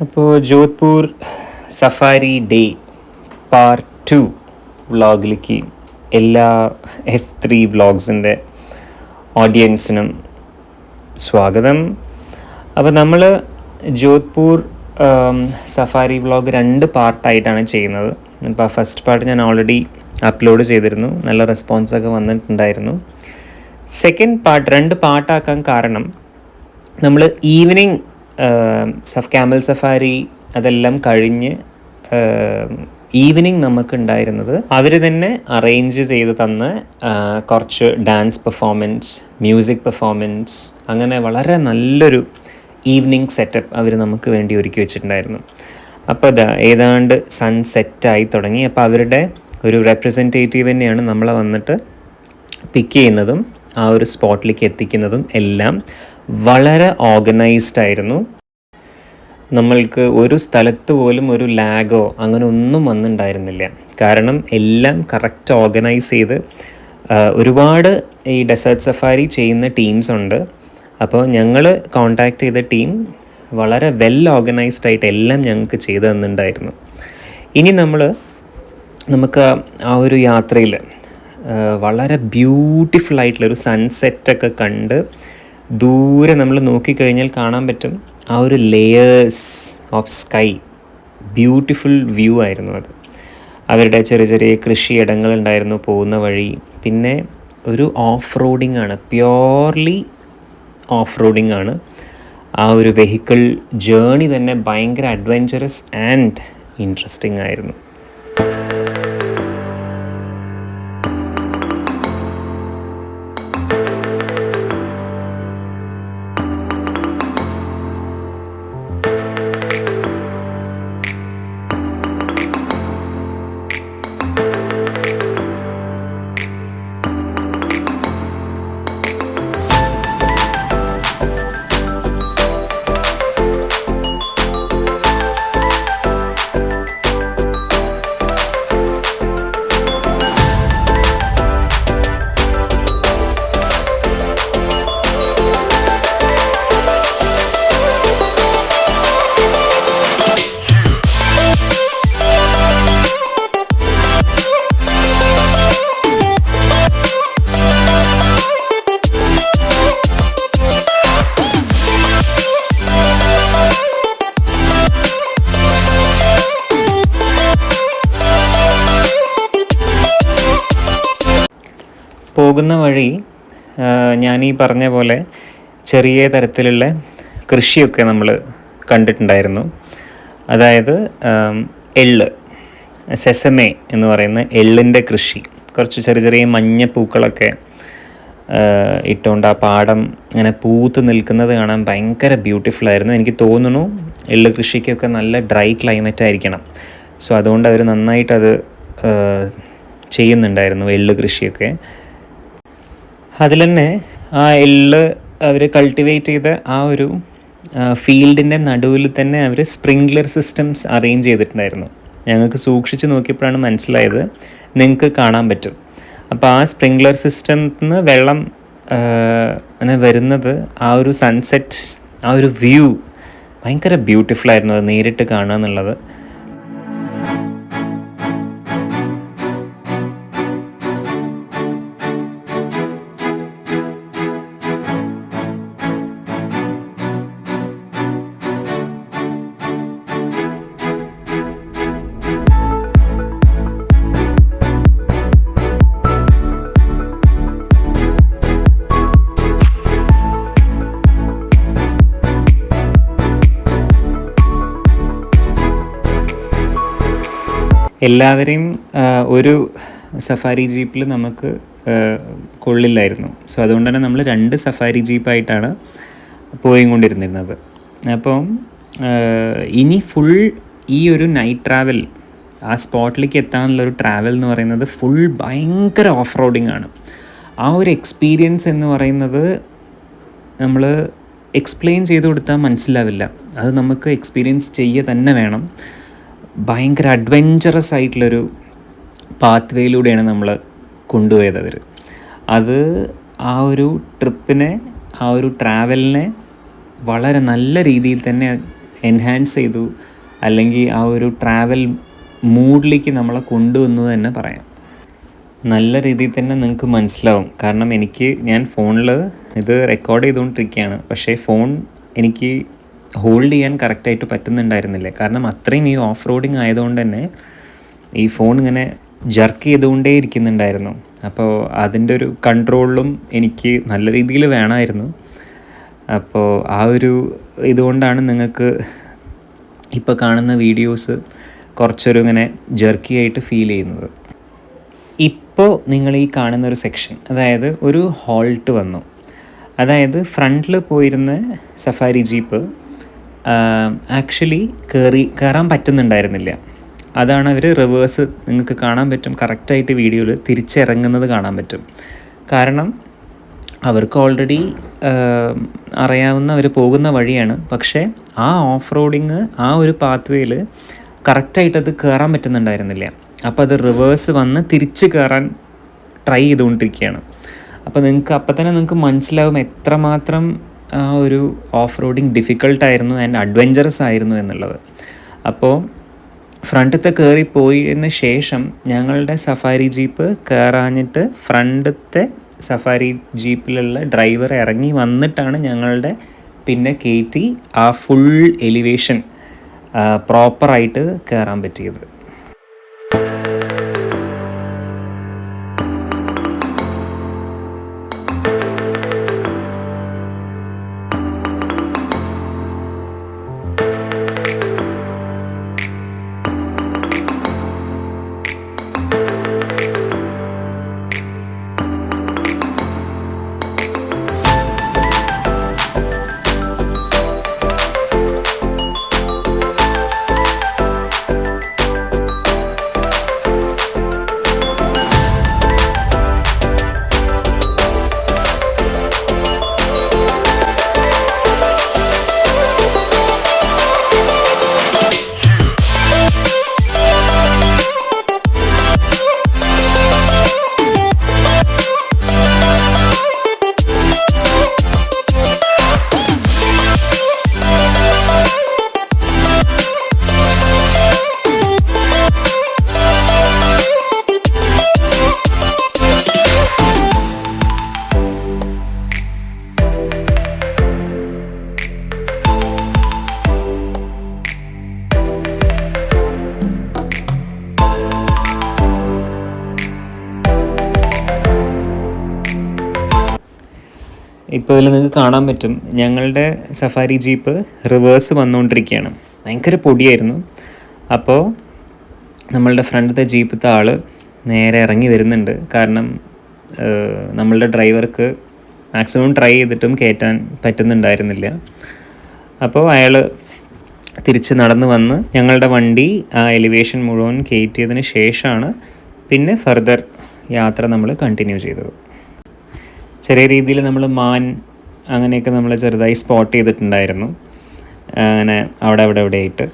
അപ്പോൾ Jodhpur safari day part 2 വ്ളോഗിലേക്ക് എല്ലാ F3 വ്ളോഗ്സിൻ്റെ ഓഡിയൻസിനും സ്വാഗതം. അപ്പോൾ നമ്മൾ ജോധ്പൂർ സഫാരി വ്ളോഗ് 2 പാർട്ടായിട്ടാണ് ചെയ്യുന്നത്. അപ്പോൾ ഫസ്റ്റ് പാർട്ട് ഞാൻ ഓൾറെഡി അപ്ലോഡ് ചെയ്തിരുന്നു, നല്ല റെസ്പോൺസൊക്കെ വന്നിട്ടുണ്ടായിരുന്നു. സെക്കൻഡ് പാർട്ട് 2 പാർട്ടാക്കാൻ കാരണം നമ്മൾ ഈവനിങ് ക്യാമൽ സഫാരി അതെല്ലാം കഴിഞ്ഞ് ഈവനിങ് നമുക്കുണ്ടായിരുന്നത് അവർ തന്നെ അറേഞ്ച് ചെയ്ത് തന്ന കുറച്ച് ഡാൻസ് പെർഫോമൻസ്, മ്യൂസിക് പെർഫോമൻസ്, അങ്ങനെ വളരെ നല്ലൊരു ഈവനിങ് സെറ്റപ്പ് അവർ നമുക്ക് വേണ്ടി ഒരുക്കി വെച്ചിട്ടുണ്ടായിരുന്നു. അപ്പോൾ ഏതാണ്ട് സൺസെറ്റായി തുടങ്ങി. അപ്പോൾ അവരുടെ ഒരു റെപ്രസെൻറ്റേറ്റീവ് തന്നെയാണ് നമ്മളെ വന്നിട്ട് പിക്ക് ചെയ്യുന്നതും ആ ഒരു സ്പോട്ടിലേക്ക് എത്തിക്കുന്നതും എല്ലാം വളരെ ഓർഗനൈസ്ഡ് ആയിരുന്നു. നമ്മൾക്ക് ഒരു സ്ഥലത്ത് പോലും ഒരു ലാഗോ അങ്ങനെ ഒന്നും വന്നിട്ടുണ്ടായിരുന്നില്ല. കാരണം എല്ലാം കറക്റ്റ് ഓർഗനൈസ് ചെയ്ത് ഒരുപാട് ഈ ഡെസേർട്ട് സഫാരി ചെയ്യുന്ന ടീംസ് ഉണ്ട്. അപ്പോൾ ഞങ്ങൾ കോൺടാക്റ്റ് ചെയ്ത ടീം വളരെ വെൽ ഓർഗനൈസ്ഡ് ആയിട്ട് എല്ലാം ഞങ്ങൾക്ക് ചെയ്തു തന്നിട്ടുണ്ടായിരുന്നു. ഇനി നമുക്ക് ആ ഒരു യാത്രയിൽ വളരെ ബ്യൂട്ടിഫുൾ ആയിട്ടുള്ളൊരു സൺസെറ്റൊക്കെ കണ്ട് ദൂരെ നമ്മൾ നോക്കിക്കഴിഞ്ഞാൽ കാണാൻ പറ്റും ആ ഒരു layers of sky. Beautiful view ആയിരുന്നു അത്. അവരുടെ ചെറിയ ചെറിയ കൃഷിയിടങ്ങളുണ്ടായിരുന്നു പോകുന്ന വഴി. പിന്നെ ഒരു ഓഫ് റോഡിംഗ് ആണ്, പ്യോർലി ഓഫ് റോഡിംഗ് ആണ്. ആ ഒരു വെഹിക്കിൾ ജേണി തന്നെ ഭയങ്കര അഡ്വെഞ്ചറസ് ആൻഡ് ഇൻട്രസ്റ്റിംഗ് ആയിരുന്നു. പോകുന്ന വഴി ഞാനീ പറഞ്ഞ പോലെ ചെറിയ തരത്തിലുള്ള കൃഷിയൊക്കെ നമ്മൾ കണ്ടിട്ടുണ്ടായിരുന്നു. അതായത് എള്ള്, സെസമേ എന്ന് പറയുന്ന എള്ളിൻ്റെ കൃഷി. കുറച്ച് ചെറിയ ചെറിയ മഞ്ഞ പൂക്കളൊക്കെ ഇട്ടുകൊണ്ട് ആ പാടം ഇങ്ങനെ പൂത്ത് നിൽക്കുന്നത് കാണാൻ ഭയങ്കര ബ്യൂട്ടിഫുള്ളായിരുന്നു. എനിക്ക് തോന്നുന്നു എള്ള് കൃഷിക്കൊക്കെ നല്ല ഡ്രൈ ക്ലൈമറ്റ് ആയിരിക്കണം. സോ അതുകൊണ്ട് അവർ നന്നായിട്ടത് ചെയ്യുന്നുണ്ടായിരുന്നു എള്ള് കൃഷിയൊക്കെ. അതിൽ തന്നെ ആ എള്ള് അവർ കൾട്ടിവേറ്റ് ചെയ്ത ആ ഒരു ഫീൽഡിൻ്റെ നടുവിൽ തന്നെ അവർ സ്പ്രിങ്ക്ലർ സിസ്റ്റംസ് അറേഞ്ച് ചെയ്തിട്ടുണ്ടായിരുന്നു. ഞങ്ങൾക്ക് സൂക്ഷിച്ച് നോക്കിയപ്പോഴാണ് മനസ്സിലായത്, നിങ്ങൾക്ക് കാണാൻ പറ്റും. അപ്പോൾ ആ സ്പ്രിങ്ക്ലർ സിസ്റ്റത്തിൽ നിന്ന് വെള്ളം അങ്ങനെ വരുന്നത് ആ ഒരു സൺസെറ്റ്, ആ ഒരു വ്യൂ ഭയങ്കര ബ്യൂട്ടിഫുള്ളായിരുന്നു അത് നേരിട്ട് കാണുക എന്നുള്ളത്. എല്ലാവരെയും ഒരു സഫാരി ജീപ്പിൽ നമുക്ക് കൊള്ളില്ലായിരുന്നു. സോ അതുകൊണ്ട് തന്നെ നമ്മൾ 2 സഫാരി ജീപ്പായിട്ടാണ് പോയിക്കൊണ്ടിരുന്നിരുന്നത്. അപ്പം ഇനി ഫുൾ ഈ ഒരു നൈറ്റ് ട്രാവൽ, ആ സ്പോട്ടിലേക്ക് എത്താനുള്ളൊരു ട്രാവൽ എന്ന് പറയുന്നത് ഫുൾ ഭയങ്കര ഓഫ് റോഡിങ് ആണ്. ആ ഒരു എക്സ്പീരിയൻസ് എന്ന് പറയുന്നത് നമ്മൾ എക്സ്പ്ലെയിൻ ചെയ്ത് കൊടുത്താൽ മനസ്സിലാവില്ല. അത് നമുക്ക് എക്സ്പീരിയൻസ് ചെയ്യുക തന്നെ വേണം. ഭയങ്കര അഡ്വെഞ്ചറസ് ആയിട്ടുള്ളൊരു പാത്ത് വേയിലൂടെയാണ് നമ്മൾ കൊണ്ടുപോയത് അവർ. അത് ആ ഒരു ട്രിപ്പിനെ, ആ ഒരു ട്രാവലിനെ വളരെ നല്ല രീതിയിൽ തന്നെ എൻഹാൻസ് ചെയ്തു, അല്ലെങ്കിൽ ആ ഒരു ട്രാവൽ മൂഡിലേക്ക് നമ്മളെ കൊണ്ടുവന്നു തന്നെ പറയാം. നല്ല രീതിയിൽ തന്നെ നിങ്ങൾക്ക് മനസ്സിലാവും. കാരണം ഞാൻ ഫോണിൽ ഇത് റെക്കോർഡ് ചെയ്തുകൊണ്ടിരിക്കുകയാണ്, പക്ഷേ ഫോൺ എനിക്ക് ഹോൾഡ് ചെയ്യാൻ കറക്റ്റായിട്ട് പറ്റുന്നുണ്ടായിരുന്നില്ല. കാരണം അത്രയും ഈ ഓഫ് റോഡിങ് ആയതുകൊണ്ട് തന്നെ ഈ ഫോൺ ഇങ്ങനെ ജർക്ക് ചെയ്തുകൊണ്ടേ ഇരിക്കുന്നുണ്ടായിരുന്നു. അപ്പോൾ അതിൻ്റെ ഒരു കൺട്രോളിലും എനിക്ക് നല്ല രീതിയിൽ വേണമായിരുന്നു. അപ്പോൾ ആ ഒരു ഇതുകൊണ്ടാണ് നിങ്ങൾക്ക് ഇപ്പോൾ കാണുന്ന വീഡിയോസ് കുറച്ചൊരു ഇങ്ങനെ ജർക്കി ആയിട്ട് ഫീൽ ചെയ്യുന്നത്. ഇപ്പോൾ നിങ്ങൾ ഈ കാണുന്നൊരു സെക്ഷൻ, അതായത് ഒരു ഹോൾട്ട് വന്നു. അതായത് ഫ്രണ്ടിൽ പോയിരുന്ന സഫാരി ജീപ്പ് ആക്ച്വലി കയറാൻ പറ്റുന്നുണ്ടായിരുന്നില്ല. അതാണ് അവർ റിവേഴ്സ് നിങ്ങൾക്ക് കാണാൻ പറ്റും, കറക്റ്റായിട്ട് വീഡിയോയിൽ തിരിച്ചിറങ്ങുന്നത് കാണാൻ പറ്റും. കാരണം അവർക്ക് ഓൾറെഡി അറിയാവുന്ന അവർ പോകുന്ന വഴിയാണ്. പക്ഷേ ആ ഓഫ് റോഡിങ് ആ ഒരു പാത്ത് വേയിൽ കറക്റ്റായിട്ടത് കയറാൻ പറ്റുന്നുണ്ടായിരുന്നില്ല. അപ്പോൾ അത് റിവേഴ്സ് വന്ന് തിരിച്ച് കയറാൻ ട്രൈ ചെയ്തുകൊണ്ടിരിക്കുകയാണ്. അപ്പോൾ നിങ്ങൾക്ക് മനസ്സിലാവും എത്രമാത്രം ആ ഒരു ഓഫ് റോഡിങ് ഡിഫിക്കൾട്ടായിരുന്നു ആൻഡ് അഡ്വഞ്ചറസ് ആയിരുന്നു എന്നുള്ളത്. അപ്പോൾ ഫ്രണ്ടത്തെ കയറിപ്പോയതിന് ശേഷം ഞങ്ങളുടെ സഫാരി ജീപ്പ് കയറാഞ്ഞിട്ട് ഫ്രണ്ടത്തെ സഫാരി ജീപ്പിലുള്ള ഡ്രൈവർ ഇറങ്ങി വന്നിട്ടാണ് ഞങ്ങളുടെ പിന്നെ കയറ്റി ആ ഫുൾ എലിവേഷൻ പ്രോപ്പറായിട്ട് കയറാൻ പറ്റിയത്. ഇപ്പോൾ ഇതിൽ നിങ്ങൾക്ക് കാണാൻ പറ്റും ഞങ്ങളുടെ സഫാരി ജീപ്പ് റിവേഴ്സ് വന്നുകൊണ്ടിരിക്കുകയാണ്. ഭയങ്കര പൊടിയായിരുന്നു. അപ്പോൾ നമ്മളുടെ ഫ്രണ്ടത്തെ ജീപ്പത്തെ ആൾ നേരെ ഇറങ്ങി വരുന്നുണ്ട്. കാരണം നമ്മളുടെ ഡ്രൈവർക്ക് മാക്സിമം ട്രൈ ചെയ്തിട്ടും കയറ്റാൻ പറ്റുന്നുണ്ടായിരുന്നില്ല. അപ്പോൾ അയാൾ തിരിച്ച് നടന്ന് വന്ന് ഞങ്ങളുടെ വണ്ടി ആ എലിവേഷൻ മുഴുവൻ കയറ്റിയതിന് ശേഷമാണ് പിന്നെ ഫർദർ യാത്ര നമ്മൾ കണ്ടിന്യൂ ചെയ്തത്. ചെറിയ രീതിയിൽ നമ്മൾ മാൻ അങ്ങനെയൊക്കെ നമ്മൾ ചെറുതായി സ്പോട്ട് ചെയ്തിട്ടുണ്ടായിരുന്നു. അങ്ങനെ അവിടെ ആയിട്ട്.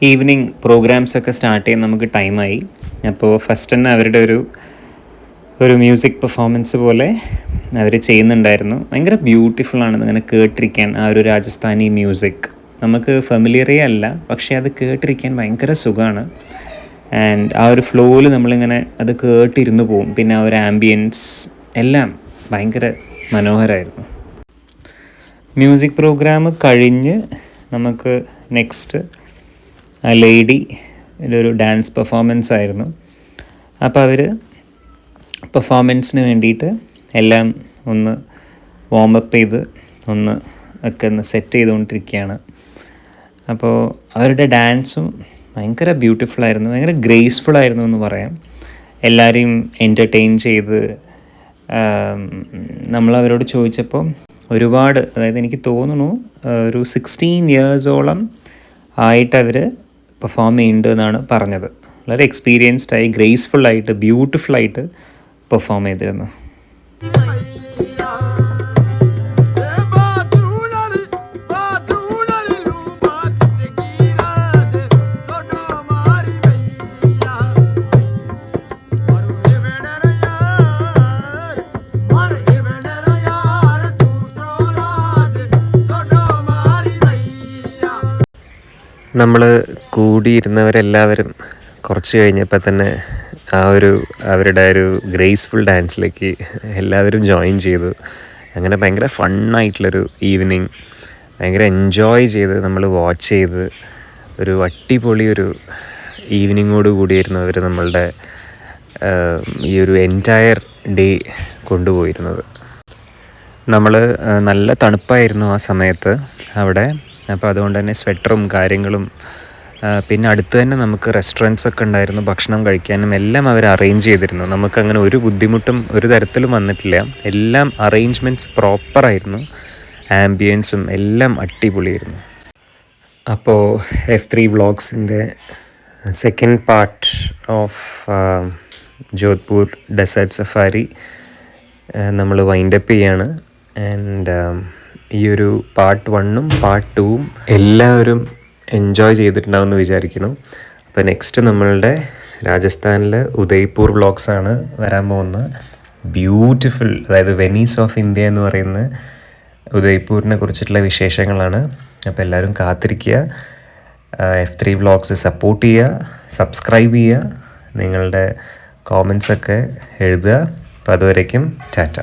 ഈവനിങ് പ്രോഗ്രാംസൊക്കെ സ്റ്റാർട്ട് ചെയ്യാൻ നമുക്ക് ടൈമായി. അപ്പോൾ ഫസ്റ്റ് തന്നെ അവരുടെ ഒരു മ്യൂസിക് പെർഫോമൻസ് പോലെ അവർ ചെയ്യുന്നുണ്ടായിരുന്നു. ഭയങ്കര ബ്യൂട്ടിഫുള്ളാണ് ഇങ്ങനെ കേട്ടിരിക്കാൻ. ആ ഒരു രാജസ്ഥാനി മ്യൂസിക് നമുക്ക് ഫെമിലിയറേ അല്ല, പക്ഷേ അത് കേട്ടിരിക്കാൻ ഭയങ്കര സുഖമാണ്. ആൻഡ് ആ ഒരു ഫ്ലോയിൽ നമ്മളിങ്ങനെ അത് കേട്ടിരുന്നു പോവും. പിന്നെ ആ ഒരു ആംബിയൻസ് എല്ലാം ഭയങ്കര മനോഹരമായിരുന്നു. മ്യൂസിക് പ്രോഗ്രാം കഴിഞ്ഞ് നമുക്ക് നെക്സ്റ്റ് ആ ലേഡി ഒരു ഡാൻസ് പെർഫോമൻസ് ആയിരുന്നു. അപ്പോൾ അവർ പെർഫോമൻസിന് വേണ്ടിയിട്ട് എല്ലാം ഒന്ന് വാമപ്പ് ചെയ്ത് ഒന്ന് സെറ്റ് ചെയ്തുകൊണ്ടിരിക്കുകയാണ്. അപ്പോൾ അവരുടെ ഡാൻസും ഭയങ്കര ബ്യൂട്ടിഫുള്ളായിരുന്നു, ഭയങ്കര ഗ്രേസ്ഫുള്ളായിരുന്നു എന്ന് പറയാം. എല്ലാവരെയും എൻ്റർടൈൻ ചെയ്ത് നമ്മളവരോട് ചോദിച്ചപ്പോൾ ഒരുപാട്, അതായത് എനിക്ക് തോന്നുന്നു ഒരു 16 ഇയേഴ്സോളം ആയിട്ട് അവർ പെർഫോം ചെയ്യുന്നുണ്ട് എന്നാണ് പറഞ്ഞത്. വളരെ എക്സ്പീരിയൻസ്ഡായി ഗ്രേസ്ഫുള്ളായിട്ട് ബ്യൂട്ടിഫുള്ളായിട്ട് പെർഫോം ചെയ്തിരുന്നു. നമ്മൾ കൂടിയിരുന്നവരെല്ലാവരും കുറച്ച് കഴിഞ്ഞപ്പോൾ തന്നെ അവരുടെ ഒരു ഗ്രേസ്ഫുൾ ഡാൻസിലേക്ക് എല്ലാവരും ജോയിൻ ചെയ്തു. അങ്ങനെ ഭയങ്കര ഫണ്ണായിട്ടുള്ളൊരു ഈവനിങ്, ഭയങ്കര എൻജോയ് ചെയ്ത് നമ്മൾ വാച്ച് ചെയ്ത് ഒരു അടിപൊളി ഒരു ഈവനിങ്ങോട് കൂടിയായിരുന്നു അവർ നമ്മളുടെ ഈ ഒരു എൻറ്റയർ ഡേ കൊണ്ടുപോയിരുന്നത്. നമ്മൾ നല്ല തണുപ്പായിരുന്നു ആ സമയത്ത് അവിടെ. അപ്പോൾ അതുകൊണ്ട് തന്നെ സ്വെറ്ററും കാര്യങ്ങളും, പിന്നെ അടുത്ത് തന്നെ നമുക്ക് റെസ്റ്റോറൻറ്റ്സ് ഒക്കെ ഉണ്ടായിരുന്നു, ഭക്ഷണം കഴിക്കാനും എല്ലാം അവർ അറേഞ്ച് ചെയ്തിരുന്നു. നമുക്കങ്ങനെ ഒരു ബുദ്ധിമുട്ടും ഒരു തരത്തിലും വന്നിട്ടില്ല. എല്ലാം അറേഞ്ച്മെൻറ്റ്സ് പ്രോപ്പറായിരുന്നു, ആംബിയൻസും എല്ലാം അടിപൊളിയായിരുന്നു. അപ്പോൾ F3 വ്ളോഗ്സിൻ്റെ second part of Jodhpur desert safari നമ്മൾ വൈൻഡപ്പ് ചെയ്യാണ്. ആൻഡ് ഈ ഒരു പാർട്ട് 1ഉം പാർട്ട് 2ഉം എല്ലാവരും എൻജോയ് ചെയ്തിട്ടുണ്ടാവുമെന്ന് വിചാരിക്കുന്നു. അപ്പോൾ നെക്സ്റ്റ് നമ്മളുടെ രാജസ്ഥാനിലെ ഉദയ്പൂർ വ്ളോഗ്സാണ് വരാൻ പോകുന്നത്. ബ്യൂട്ടിഫുൾ, അതായത് വെനീസ് ഓഫ് ഇന്ത്യ എന്ന് പറയുന്ന ഉദയ്പൂരിനെ കുറിച്ചിട്ടുള്ള വിശേഷങ്ങളാണ്. അപ്പോൾ എല്ലാവരും കാത്തിരിക്കുക. F3 വ്ളോഗ്സ് സപ്പോർട്ട് ചെയ്യുക, സബ്സ്ക്രൈബ് ചെയ്യുക, നിങ്ങളുടെ കോമൻസൊക്കെ എഴുതുക. അപ്പോൾ അതുവരേക്കും ടാറ്റ.